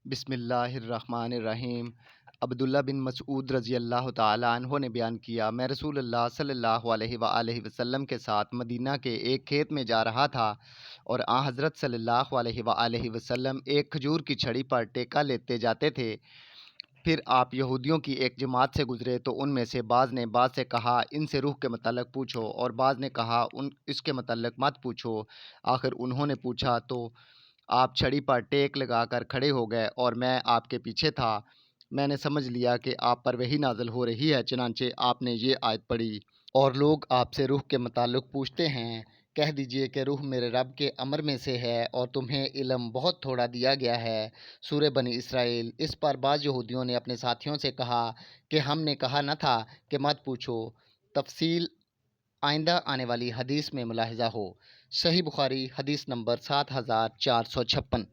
بسم اللہ الرحمن الرحیم۔ عبداللہ بن مسعود رضی اللہ تعالیٰ عنہ نے بیان کیا، میں رسول اللہ صلی اللہ علیہ وآلہ وسلم کے ساتھ مدینہ کے ایک کھیت میں جا رہا تھا اور آن حضرت صلی اللہ علیہ وآلہ وسلم ایک کھجور کی چھڑی پر ٹیکا لیتے جاتے تھے۔ پھر آپ یہودیوں کی ایک جماعت سے گزرے تو ان میں سے بعض نے بعض سے کہا ان سے روح کے متعلق پوچھو، اور بعض نے کہا اس کے متعلق مت پوچھو۔ آخر انہوں نے پوچھا تو آپ چھڑی پر ٹیک لگا کر کھڑے ہو گئے اور میں آپ کے پیچھے تھا۔ میں نے سمجھ لیا کہ آپ پر وحی نازل ہو رہی ہے، چنانچہ آپ نے یہ آیت پڑھی، اور لوگ آپ سے روح کے متعلق پوچھتے ہیں، کہہ دیجئے کہ روح میرے رب کے امر میں سے ہے اور تمہیں علم بہت تھوڑا دیا گیا ہے۔ سورہ بنی اسرائیل۔ اس پر بعض یہودیوں نے اپنے ساتھیوں سے کہا کہ ہم نے کہا نہ تھا کہ مت پوچھو۔ تفصیل آئندہ آنے والی حدیث میں ملاحظہ ہو۔ صحیح بخاری، حدیث نمبر 7456۔